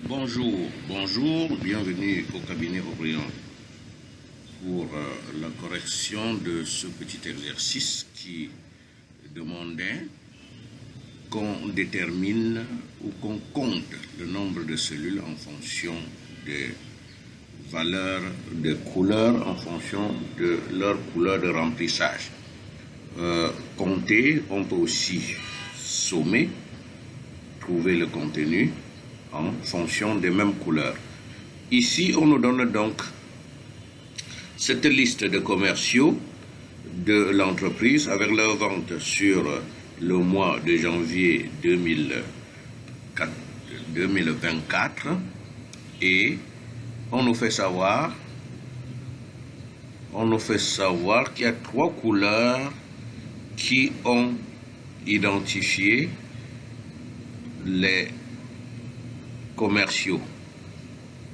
Bonjour, bienvenue au cabinet Aubryon pour la correction de ce petit exercice qui demandait qu'on détermine ou qu'on compte le nombre de cellules en fonction des valeurs de couleur, en fonction de leur couleur de remplissage. Compter, on peut aussi sommer, trouver le contenu en fonction des mêmes couleurs. Ici, on nous donne donc cette liste de commerciaux de l'entreprise avec leur vente sur le mois de janvier 2024 et on nous fait savoir qu'il y a 3 couleurs qui ont identifié les commerciaux.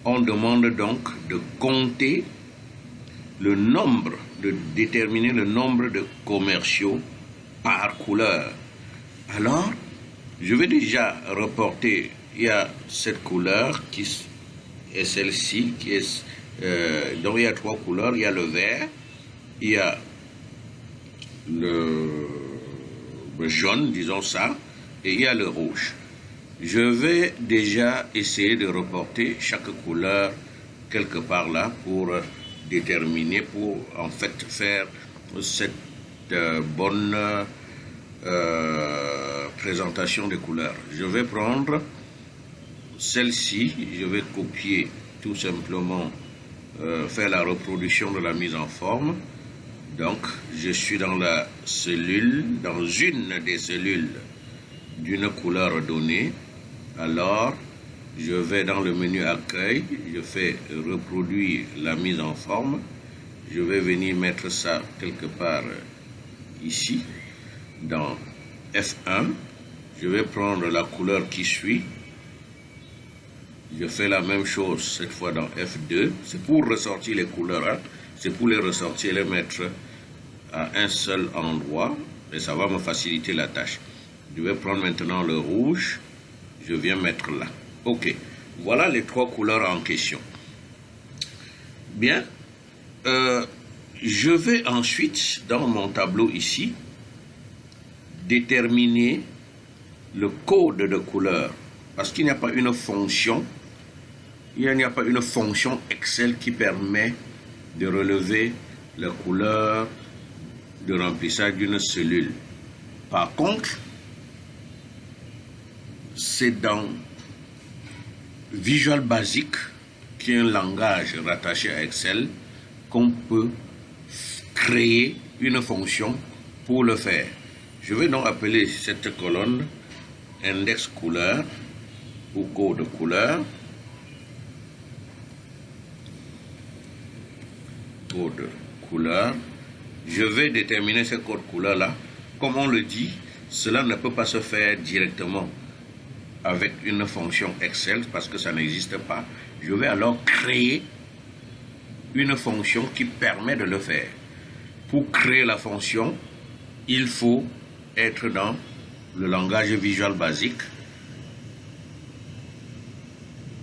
On demande donc de compter le nombre, de déterminer le nombre de commerciaux par couleur. Alors, je vais déjà reporter, il y a cette couleur qui est celle-ci, qui est donc il y a 3 couleurs, il y a le vert, il y a le jaune, disons ça, et il y a le rouge. Je vais déjà essayer de reporter chaque couleur quelque part là pour déterminer, pour en fait faire cette bonne présentation des couleurs. Je vais prendre celle-ci, je vais copier tout simplement, faire la reproduction de la mise en forme. Donc, je suis dans la cellule, dans une des cellules d'une couleur donnée. Alors, je vais dans le menu accueil, je fais reproduire la mise en forme. Je vais venir mettre ça quelque part ici, dans F1. Je vais prendre la couleur qui suit. Je fais la même chose cette fois dans F2. C'est pour ressortir les couleurs, hein. C'est pour les ressortir et les mettre à un seul endroit. Et ça va me faciliter la tâche. Je vais prendre maintenant le rouge. Je viens mettre là. Ok. Voilà les 3 couleurs en question. Bien. Je vais ensuite, dans mon tableau ici, déterminer le code de couleur. Parce qu'il n'y a pas une fonction. Il n'y a pas une fonction Excel qui permet de relever la couleur de remplissage d'une cellule. Par contre, c'est dans Visual Basic, qui est un langage rattaché à Excel, qu'on peut créer une fonction pour le faire. Je vais donc appeler cette colonne index couleur ou code couleur. Code couleur. Je vais déterminer ce code couleur là. Comme on le dit, cela ne peut pas se faire directement avec une fonction Excel parce que ça n'existe pas. Je vais alors créer une fonction qui permet de le faire. Pour créer la fonction, il faut être dans le langage Visual Basic.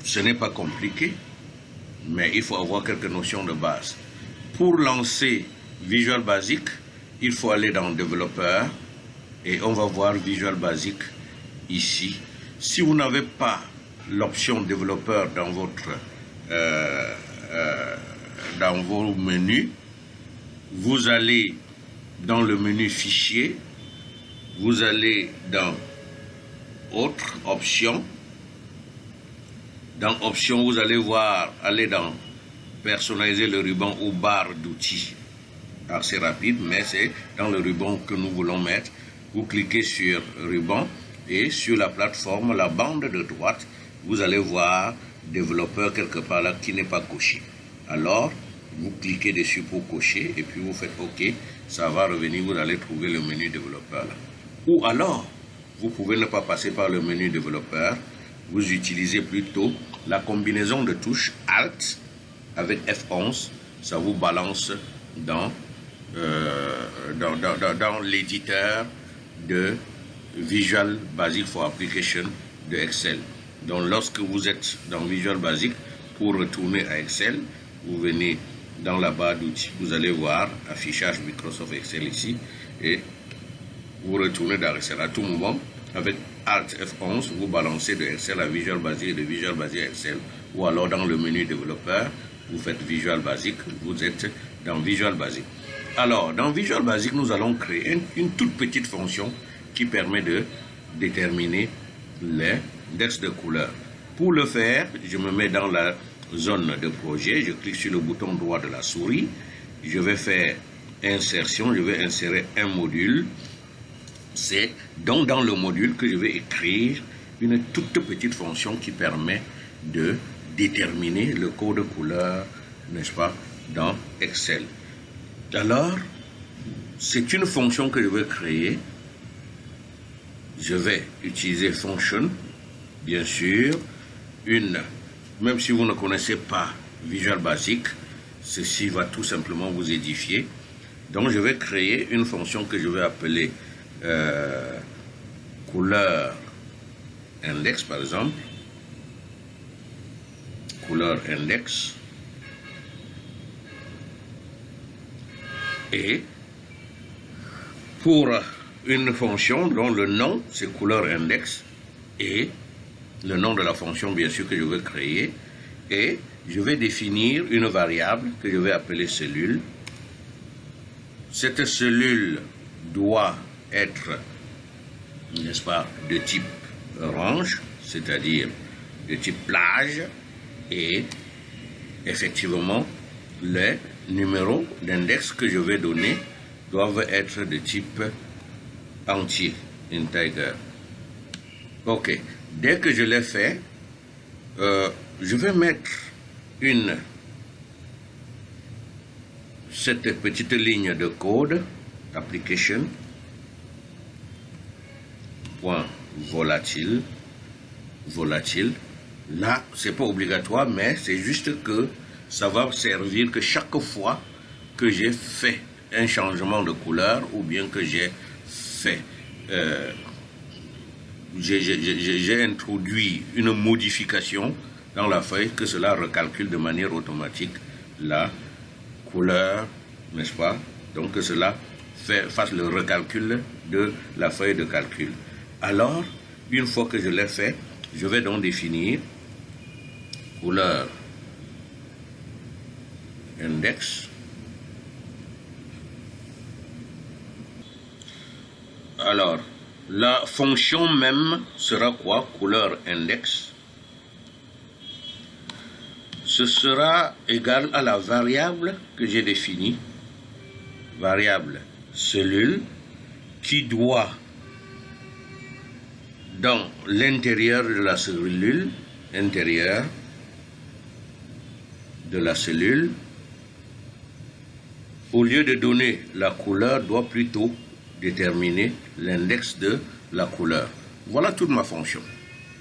Ce n'est pas compliqué, mais il faut avoir quelques notions de base. Pour lancer Visual Basic, il faut aller dans Développeur et on va voir Visual Basic ici. Si vous n'avez pas l'option Développeur dans vos menus, vous allez dans le menu Fichier, vous allez dans Autres, Options. Dans Options, vous allez voir, aller dans Personnaliser le ruban ou barre d'outils. Assez rapide, mais c'est dans le ruban que nous voulons mettre. Vous cliquez sur ruban et sur la plateforme, la bande de droite, vous allez voir développeur quelque part là qui n'est pas coché. Alors, vous cliquez dessus pour cocher et puis vous faites OK. Ça va revenir, vous allez trouver le menu développeur là. Ou alors, vous pouvez ne pas passer par le menu développeur. Vous utilisez plutôt la combinaison de touches Alt avec F11. Ça vous balance dans l'éditeur de Visual Basic for Application de Excel. Donc lorsque vous êtes dans Visual Basic, pour retourner à Excel, vous venez dans la barre d'outils, vous allez voir affichage Microsoft Excel ici et vous retournez dans Excel. À tout moment, avec Alt F11, vous balancez de Excel à Visual Basic et de Visual Basic à Excel, ou alors dans le menu développeur, vous faites Visual Basic, vous êtes dans Visual Basic. Alors, dans Visual Basic, nous allons créer une toute petite fonction qui permet de déterminer l'index de couleur. Pour le faire, je me mets dans la zone de projet, je clique sur le bouton droit de la souris, je vais faire insertion, je vais insérer un module. C'est donc dans le module que je vais écrire une toute petite fonction qui permet de déterminer le code couleur, n'est-ce pas, dans Excel. Alors, c'est une fonction que je vais créer. Je vais utiliser function, bien sûr, même si vous ne connaissez pas Visual Basic, ceci va tout simplement vous édifier. Donc, je vais créer une fonction que je vais appeler couleur index, par exemple. Couleur index. Et pour une fonction dont le nom c'est couleur index et le nom de la fonction bien sûr que je veux créer, et je vais définir une variable que je vais appeler cellule. Cette cellule doit être, n'est-ce pas, de type range, c'est-à-dire de type plage, et effectivement les numéros d'index que je vais donner doivent être de type entier, integer. Ok, dès que je l'ai fait, je vais mettre cette petite ligne de code, application, point volatile. Là, c'est pas obligatoire, mais c'est juste que ça va servir que chaque fois que j'ai fait un changement de couleur ou bien que j'ai fait, j'ai introduit une modification dans la feuille, que cela recalcule de manière automatique la couleur, n'est-ce pas? Donc que cela fasse le recalcul de la feuille de calcul. Alors, une fois que je l'ai fait, je vais donc définir couleur index. Alors, la fonction même sera quoi? Couleur index. Ce sera égal à la variable que j'ai définie, variable cellule, qui doit, dans l'intérieur de la cellule, intérieur de la cellule, au lieu de donner la couleur, doit plutôt déterminer l'index de la couleur. Voilà toute ma fonction.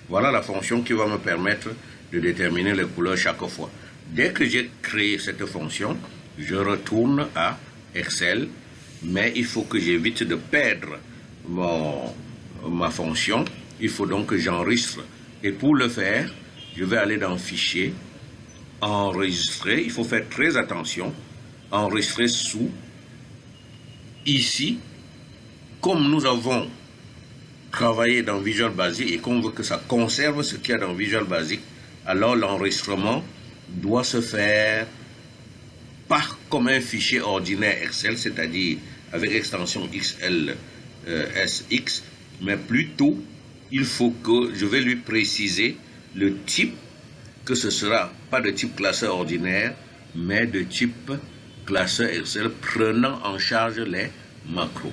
Voilà la fonction qui va me permettre de déterminer les couleurs chaque fois. Dès que j'ai créé cette fonction, je retourne à Excel, mais il faut que j'évite de perdre ma fonction. Il faut donc que j'enregistre. Et pour le faire, je vais aller dans Fichier, Enregistrer. Il faut faire très attention. Enregistrer sous. Ici, comme nous avons travaillé dans Visual Basic et qu'on veut que ça conserve ce qu'il y a dans Visual Basic, alors l'enregistrement doit se faire pas comme un fichier ordinaire Excel, c'est-à-dire avec extension XLSX, mais plutôt il faut que je vais lui préciser le type, que ce sera pas de type classeur ordinaire, mais de type classeur Excel prenant en charge les macros.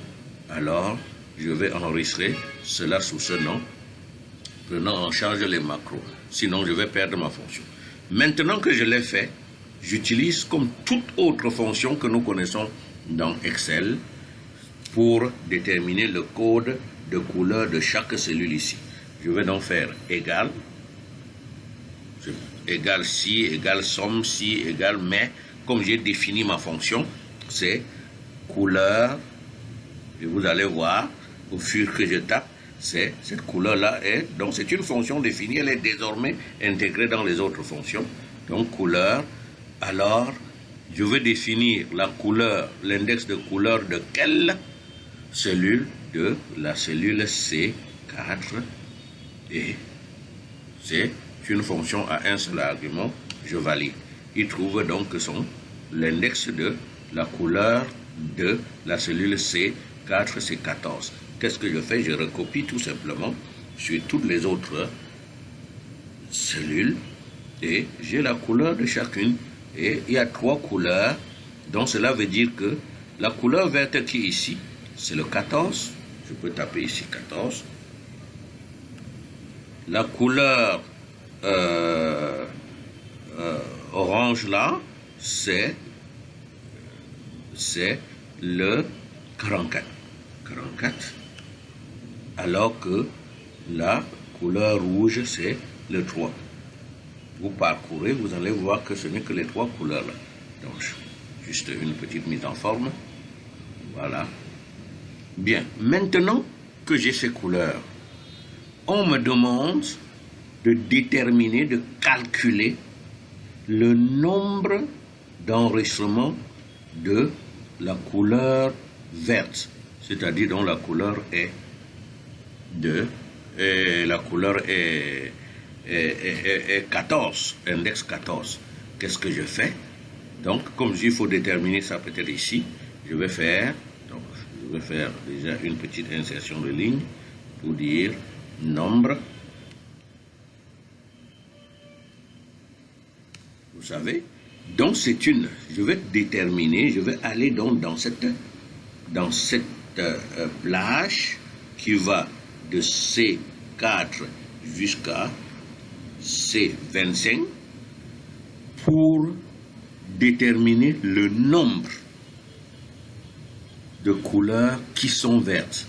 Alors, je vais enregistrer cela sous ce nom, prenant en charge les macros. Sinon, je vais perdre ma fonction. Maintenant que je l'ai fait, j'utilise comme toute autre fonction que nous connaissons dans Excel pour déterminer le code de couleur de chaque cellule ici. Je vais donc faire égal, égal si, égal somme, si, égal mais. Comme j'ai défini ma fonction, c'est couleur. Et vous allez voir, au fur que je tape, c'est cette couleur-là. Donc c'est une fonction définie, elle est désormais intégrée dans les autres fonctions. Donc couleur, alors je veux définir la couleur, l'index de couleur de quelle cellule? De la cellule C4, et c'est une fonction à un seul argument, je valide. Il trouve donc que l'index de la couleur de la cellule C4, c'est 14. Qu'est-ce que je fais? Je recopie tout simplement sur toutes les autres cellules et j'ai la couleur de chacune. Et il y a 3 couleurs, donc cela veut dire que la couleur verte qui est ici, c'est le 14. Je peux taper ici 14. La couleur orange là, c'est le 44. 44. Alors que la couleur rouge, c'est le 3. Vous parcourez, vous allez voir que ce n'est que les 3 couleurs-là. Donc, juste une petite mise en forme. Voilà. Bien, maintenant que j'ai ces couleurs, on me demande de déterminer, de calculer le nombre d'enregistrements de la couleur verte, c'est-à-dire dont la couleur est 2, et la couleur est 14, index 14. Qu'est-ce que je fais? Donc, comme il faut déterminer ça peut-être ici, je vais faire déjà une petite insertion de ligne pour dire nombre. Vous savez? Donc, je vais déterminer, je vais aller donc dans cette plage qui va de C4 jusqu'à C25 pour déterminer le nombre de couleurs qui sont vertes.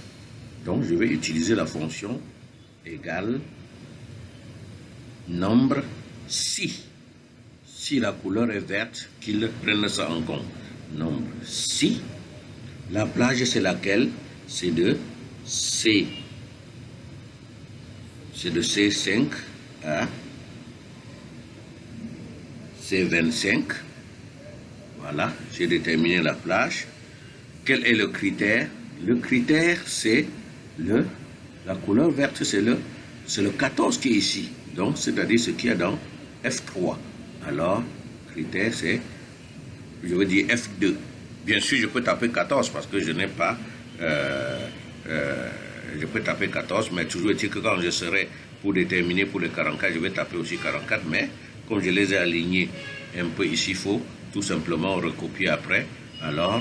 Donc je vais utiliser la fonction égale nombre si la couleur est verte, qu'il prenne ça en compte. Nombre si. La plage c'est laquelle? C'est de C5 à C25. Voilà, j'ai déterminé la plage. Quel est le critère? Le critère, c'est la couleur verte, c'est le 14 qui est ici. Donc, c'est-à-dire ce qu'il y a dans F3. Alors, critère, c'est, je veux dire F2. Bien sûr, je peux taper 14 parce que je n'ai pas... je peux taper 14, mais toujours est-il que quand je serai pour déterminer pour les 44, je vais taper aussi 44. Mais, comme je les ai alignés un peu ici, il faut tout simplement recopier après. Alors,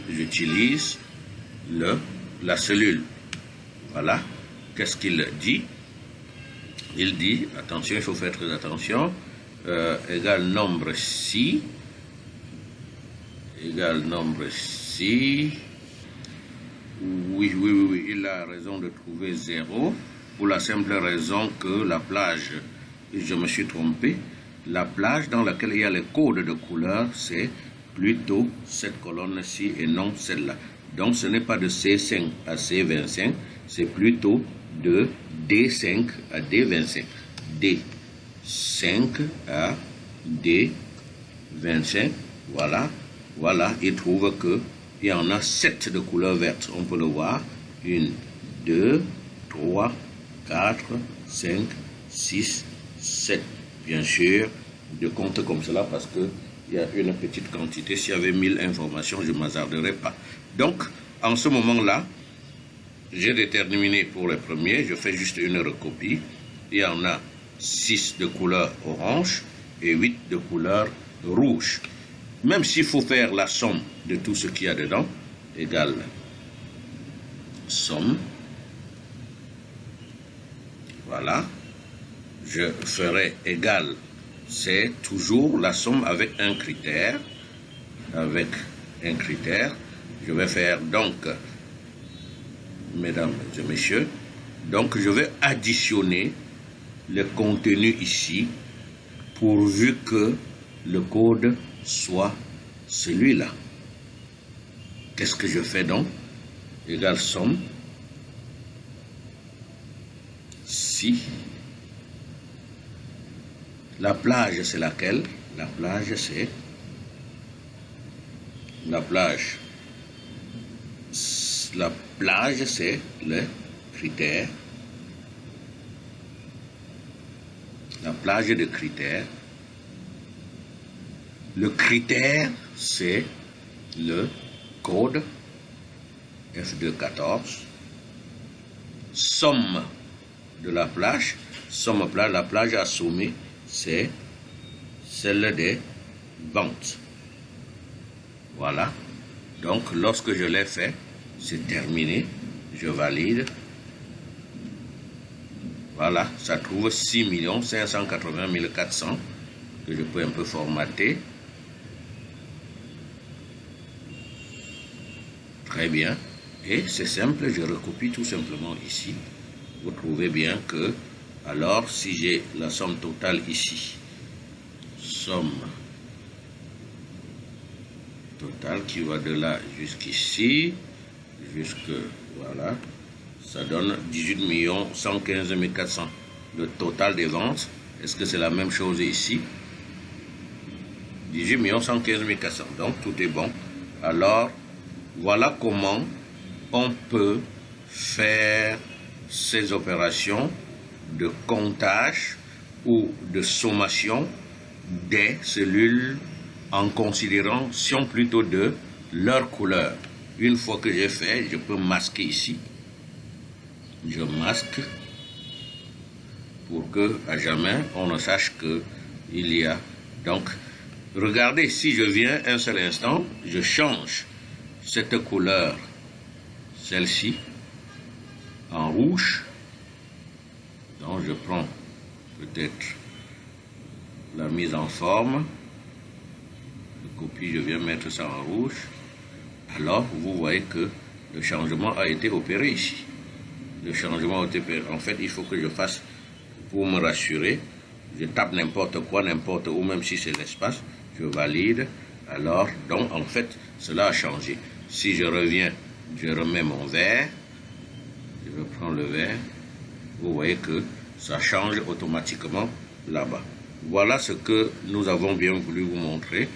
j'utilise la cellule. Voilà. Qu'est-ce qu'il dit? Il dit, attention, il faut faire très attention, égale nombre si, égale nombre si. Oui, il a raison de trouver 0, pour la simple raison que la plage, je me suis trompé, la plage dans laquelle il y a les codes de couleur, c'est plutôt cette colonne-ci et non celle-là. Donc ce n'est pas de C5 à C25, c'est plutôt de D5 à D25. D5 à D25, voilà, il trouve qu'il y en a 7 de couleur verte, on peut le voir, 1, 2, 3, 4, 5, 6, 7, bien sûr, je compte comme cela parce que il y a une petite quantité. S'il y avait 1000 informations, je ne m'hasarderais pas. Donc, en ce moment-là, j'ai déterminé pour les premiers, je fais juste une recopie. Il y en a 6 de couleur orange et 8 de couleur rouge. Même s'il faut faire la somme de tout ce qu'il y a dedans, égale somme. Voilà. Je ferai égal. C'est toujours la somme avec un critère. Je vais faire donc, mesdames et messieurs, donc je vais additionner le contenu ici pourvu que le code soit celui-là. Qu'est-ce que je fais donc? Égal somme. ici. La plage, c'est laquelle? La plage, c'est le critère. La plage de critères. Le critère, c'est le code F214. Somme de la plage. La plage à sommer, c'est celle des ventes. Voilà. Donc, lorsque je l'ai fait, c'est terminé. Je valide. Voilà, ça trouve 6 580 400 que je peux un peu formater. Très bien. Et c'est simple, je recopie tout simplement ici. Vous trouvez bien que, alors, si j'ai la somme totale ici, somme totale qui va de là jusqu'ici, voilà, ça donne 18 115 400. Le total des ventes, est-ce que c'est la même chose ici? 18 115 400. Donc, tout est bon. Alors, voilà comment on peut faire ces opérations de comptage ou de sommation des cellules en considération plutôt de leur couleur. Une fois que j'ai fait, je peux masquer ici. Je masque pour que à jamais on ne sache que il y a. Donc, regardez, si je viens un seul instant, je change cette couleur, celle-ci, en rouge. Donc, je prends peut-être la mise en forme. Je copie, je viens mettre ça en rouge. Alors, vous voyez que le changement a été opéré ici. Le changement a été opéré. En fait, il faut que je fasse, pour me rassurer, je tape n'importe quoi, n'importe où, même si c'est l'espace, je valide. Alors, donc, en fait, cela a changé. Si je reviens, je remets mon vert. Je reprends le vert. Vous voyez que ça change automatiquement là-bas. Voilà ce que nous avons bien voulu vous montrer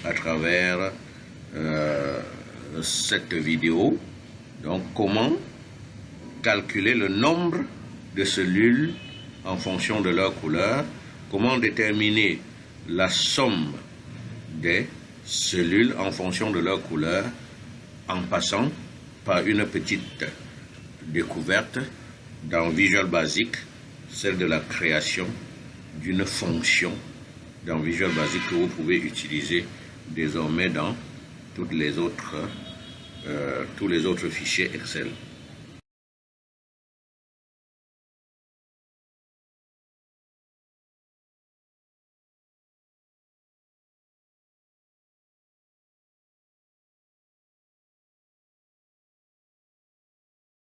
à travers cette vidéo. Donc, comment calculer le nombre de cellules en fonction de leur couleur, comment déterminer la somme des cellules en fonction de leur couleur en passant par une petite découverte dans Visual Basic, celle de la création d'une fonction dans Visual Basic que vous pouvez utiliser désormais dans tous les autres fichiers Excel.